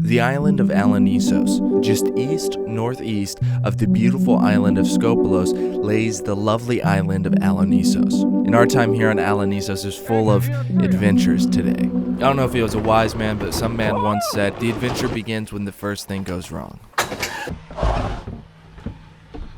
The island of Alonissos, just east-northeast of the beautiful island of Skopelos, lays the lovely island of Alonissos. And our time here on Alonissos is full of adventures today. I don't know if he was a wise man, but some man once said, the adventure begins when the first thing goes wrong.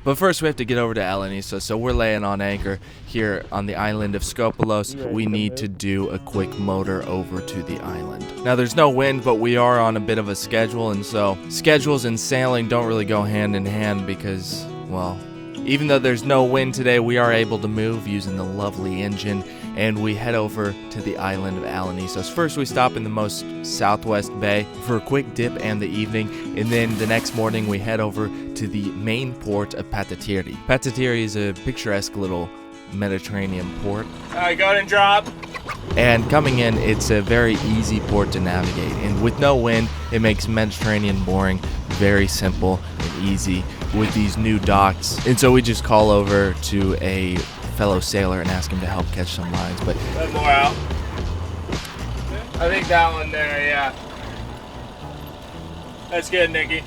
But first we have to get over to Alonissos, so we're laying on anchor here on the island of Skopelos. We need to do a quick motor over to the island. Now there's no wind, but we are on a bit of a schedule, and so schedules and sailing don't really go hand in hand because, well, even though there's no wind today, we are able to move using the lovely engine, and we head over to the island of Alonissos. First, we stop in the most southwest bay for a quick dip and the evening, and then the next morning we head over to the main port of Patitiri. Patitiri is a picturesque little Mediterranean port. Alright, go ahead and drop. And coming in, it's a very easy port to navigate, and with no wind, it makes Mediterranean mooring very simple and easy with these new docks. And so we just call over to a fellow sailor and ask him to help catch some lines. But Let more out. I think that one there, yeah. That's good, Nikki.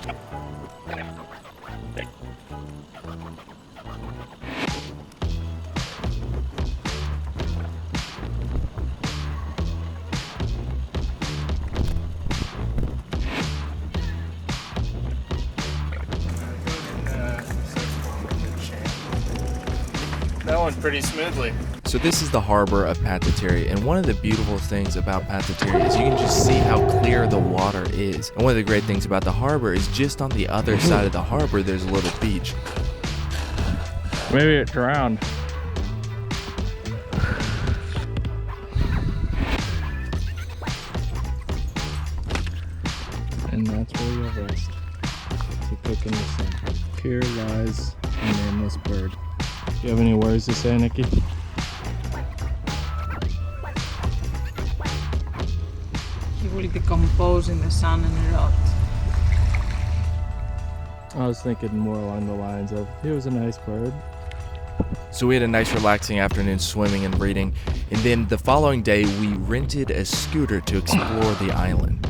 That one's pretty smoothly. so this is the harbor of Patitiri, and one of the beautiful things about Patitiri is you can just see how clear the water is. And one of the great things about the harbor is just on the other side of the harbor there's a little beach. Maybe it drowned. And that's where you rest. To cook in the sun. Here lies a nameless bird. Do you have any words to say, Nikki? He will decompose in the sun and rot. I was thinking more along the lines of, he was a nice bird. So we had a nice relaxing afternoon swimming and reading, and then the following day we rented a scooter to explore the island.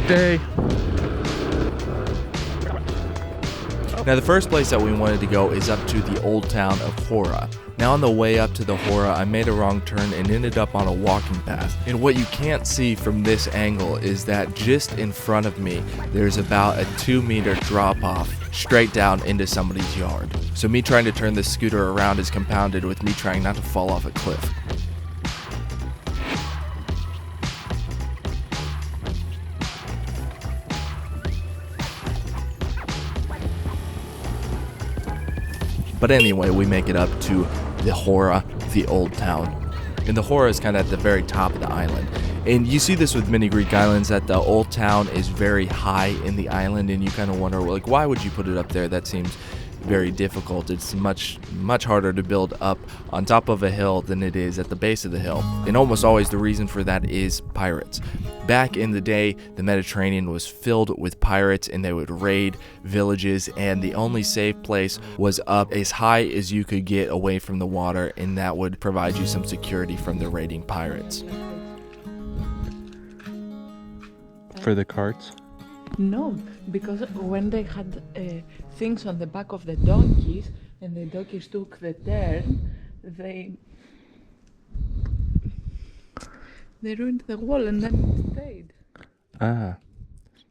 Stay. Now the first place that we wanted to go is up to the old town of Hora. Now on the way up to the Hora, I made a wrong turn and ended up on a walking path. And what you can't see from this angle is that just in front of me, there's about a 2-meter drop off straight down into somebody's yard. So me trying to turn the scooter around is compounded with me trying not to fall off a cliff. But anyway, we make it up to the Hora, the old town. And the Hora is kind of at the very top of the island. And you see this with many Greek islands, that the old town is very high in the island, and you kind of wonder, like, why would you put it up there? That seems very difficult. It's much harder to build up on top of a hill than it is at the base of the hill. And almost always the reason for that is pirates. Back in the day, the Mediterranean was filled with pirates, and they would raid villages, and the only safe place was up as high as you could get away from the water, and that would provide you some security from the raiding pirates. For the carts? No, because when they had things on the back of the donkeys and the donkeys took the turn, they ruined the wall and then it stayed. Ah,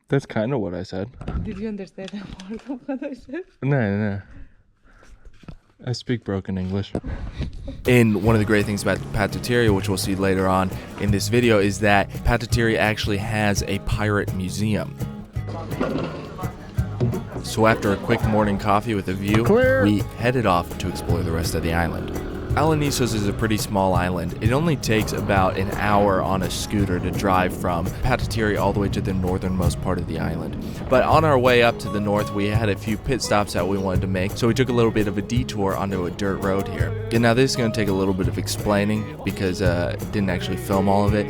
that's kind of what I said. Did you understand a word of what I said? No. I speak broken English. And one of the great things about Patitiri, which we'll see later on in this video, is that Patitiri actually has a pirate museum. So after a quick morning coffee with a view, we headed off to explore the rest of the island. Alonissos is a pretty small island. It only takes about an hour on a scooter to drive from Patitiri all the way to the northernmost part of the island. But on our way up to the north, we had a few pit stops that we wanted to make, so we took a little bit of a detour onto a dirt road here. And now this is going to take a little bit of explaining because I didn't actually film all of it.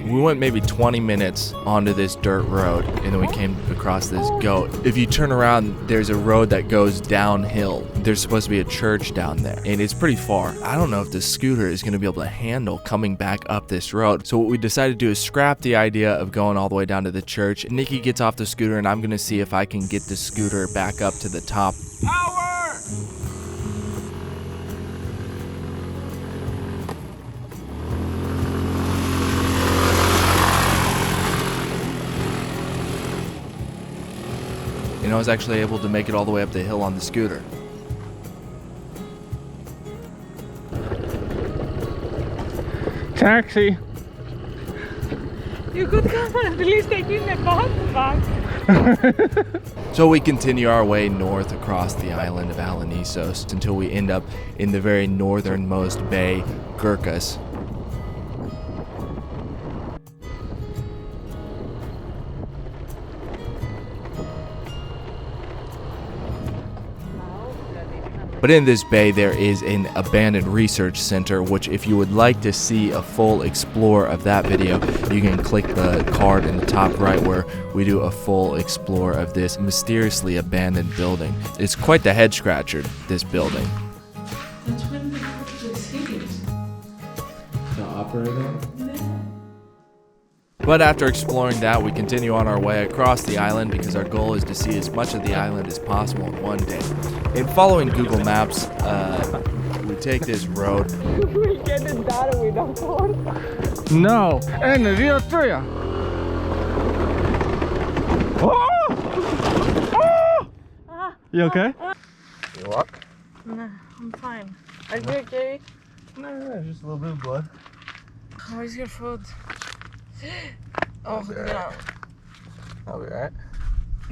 We went maybe 20 minutes onto this dirt road, and then we came across this goat. If you turn around, there's a road that goes downhill. There's supposed to be a church down there, and it's pretty far. I don't know if the scooter is going to be able to handle coming back up this road. So what we decided to do is scrap the idea of going all the way down to the church. Nikki gets off the scooter, and I'm going to see if I can get the scooter back up to the top. Power! And I was actually able to make it all the way up the hill on the scooter. Taxi. You could come at least taking a backpack. So we continue our way north across the island of Alonissos until we end up in the very northernmost bay, Gurkas. But in this bay, there is an abandoned research center, which if you would like to see a full explore of that video, you can click the card in the top right where we do a full explore of this mysteriously abandoned building. It's quite the head scratcher, this building. That's when they put the series. The operator? But after exploring that, we continue on our way across the island because our goal is to see as much of the island as possible in one day. In following Google Maps, we take this road. We get it done without horse. No. And the real three. Oh! Oh! You okay? You what? No, I'm fine. Are you okay? No, just a little bit of blood. How is your food? Oh, be no. alright. I'll be alright.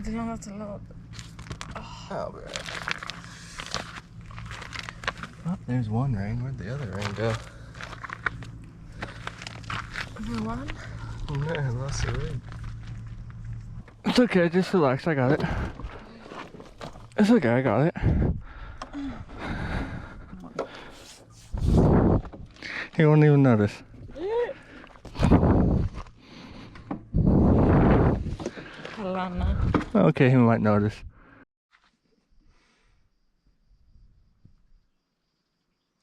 Do not load. I'll be alright. Oh, there's one ring. Where'd the other ring go? The one? No, I lost the ring. It's okay, just relax, I got it. It's okay, I got it. He won't even notice. Alana. Okay, he might notice.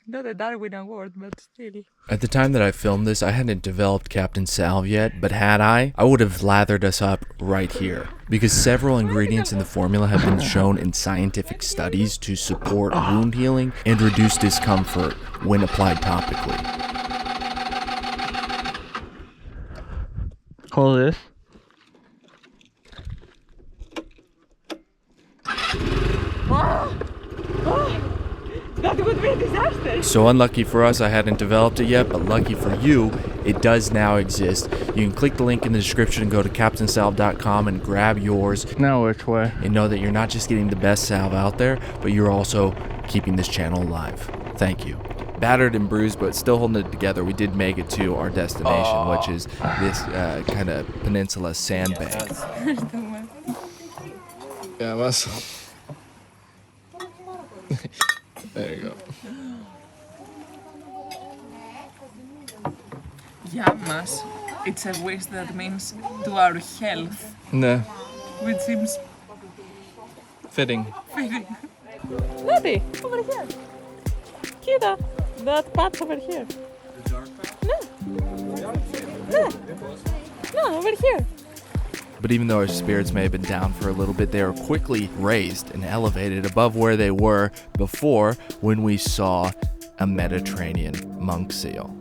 Not a Darwin award, but still. At the time that I filmed this, I hadn't developed Captain Salve yet, but had I would have lathered us up right here. Because several ingredients in the formula have been shown in scientific studies to support wound healing and reduce discomfort when applied topically. Hold this. That would be a disaster. So unlucky for us, I hadn't developed it yet, but lucky for you, it does now exist. You can click the link in the description and go to captainsalve.com and grab yours. Now which way? And know that you're not just getting the best salve out there, but you're also keeping this channel alive. Thank you. Battered and bruised, but still holding it together, we did make it to our destination, which is this kind of peninsula sandbank. Yeah, muscle. There you go. Yamas. It's a wish that means to our health, No. which seems Fitting. fitting. Daddy, over here. Kita, that path over here. No. No, over here. But even though our spirits may have been down for a little bit, they are quickly raised and elevated above where they were before when we saw a Mediterranean monk seal.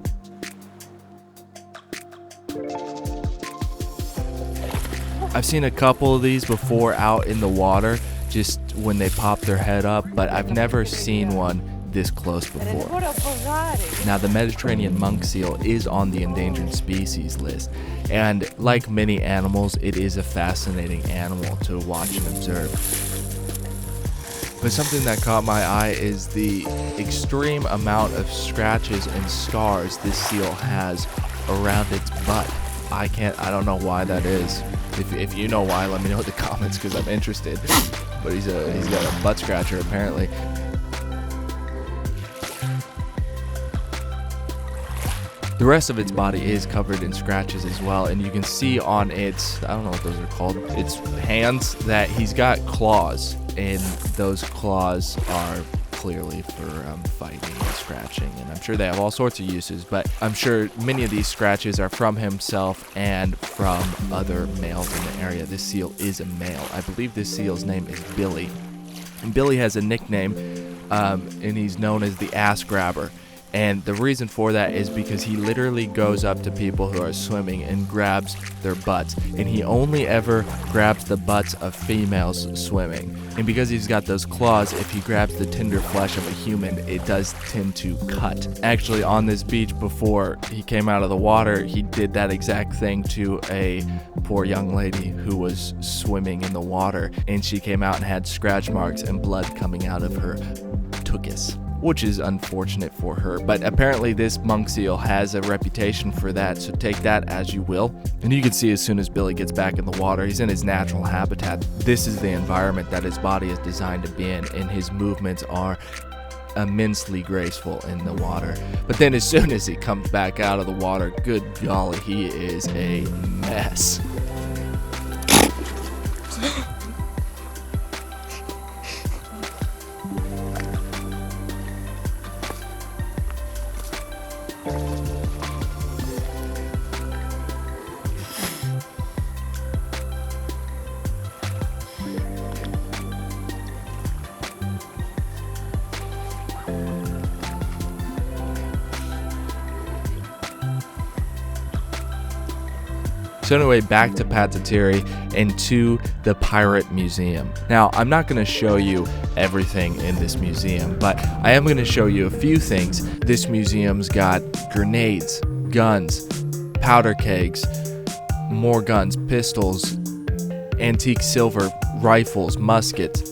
I've seen a couple of these before out in the water, just when they pop their head up, but I've never seen one this close before. Now, the Mediterranean monk seal is on the endangered species list, and like many animals, it is a fascinating animal to watch and observe. But something that caught my eye is the extreme amount of scratches and scars this seal has around its butt. I don't know why that is. If you know why, let me know in the comments because I'm interested. But he's got a butt scratcher apparently. The rest of its body is covered in scratches as well, and you can see on its, I don't know what those are called, its hands, that he's got claws, and those claws are clearly for fighting and scratching, and I'm sure they have all sorts of uses, but I'm sure many of these scratches are from himself and from other males in the area. This seal is a male. I believe this seal's name is Billy, and Billy has a nickname, and he's known as the ass grabber. And the reason for that is because he literally goes up to people who are swimming and grabs their butts. And he only ever grabs the butts of females swimming. And because he's got those claws, if he grabs the tender flesh of a human, it does tend to cut. Actually, on this beach before he came out of the water, he did that exact thing to a poor young lady who was swimming in the water. And she came out and had scratch marks and blood coming out of her tuchus, which is unfortunate for her. But apparently this monk seal has a reputation for that, so take that as you will. And you can see as soon as Billy gets back in the water, he's in his natural habitat. This is the environment that his body is designed to be in, and his movements are immensely graceful in the water. But then as soon as he comes back out of the water, good golly, he is a mess. So anyway, back to Patitiri and to the Pirate Museum. Now, I'm not going to show you everything in this museum, but I am going to show you a few things. This museum's got grenades, guns, powder kegs, more guns, pistols, antique silver, rifles, muskets,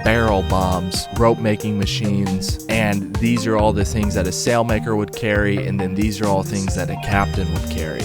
barrel bombs, rope making machines, and these are all the things that a sailmaker would carry, and then these are all things that a captain would carry.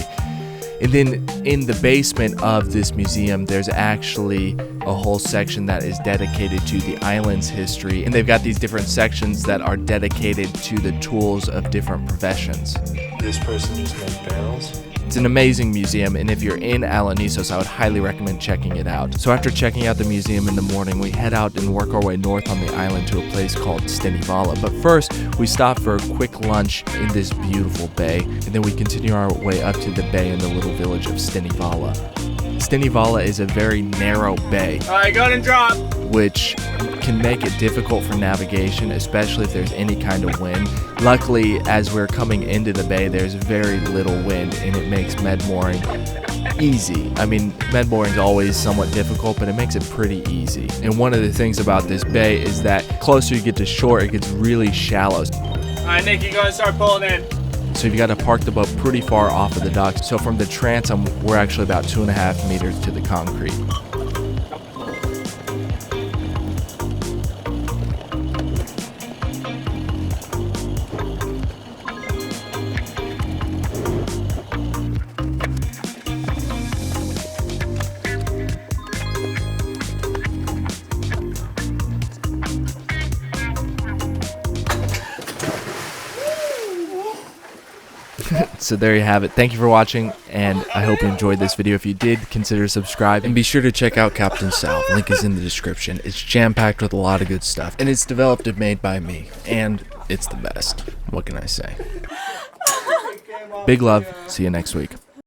And then in the basement of this museum, there's actually a whole section that is dedicated to the island's history. And they've got these different sections that are dedicated to the tools of different professions. This person just made barrels. It's an amazing museum, and if you're in Alonissos, I would highly recommend checking it out. So after checking out the museum in the morning, we head out and work our way north on the island to a place called Stenivala. But first, we stop for a quick lunch in this beautiful bay, and then we continue our way up to the bay in the little village of Stenivala. Stenivala is a very narrow bay. Alright, go and drop. Which can make it difficult for navigation, especially if there's any kind of wind. Luckily, as we're coming into the bay, there's very little wind, and it makes med mooring easy. I mean, med mooring is always somewhat difficult, but it makes it pretty easy. And one of the things about this bay is that closer you get to shore, it gets really shallow. Alright, Nick, you gotta start pulling in. So you've got to park the boat pretty far off of the docks. So from the transom, we're actually about 2.5 meters to the concrete. So there you have it. Thank you for watching, and I hope you enjoyed this video. If you did, consider subscribing, and be sure to check out Captain Sal. Link is in the description. It's jam-packed with a lot of good stuff, and it's developed and made by me, and it's the best. What can I say? Big love. See you next week.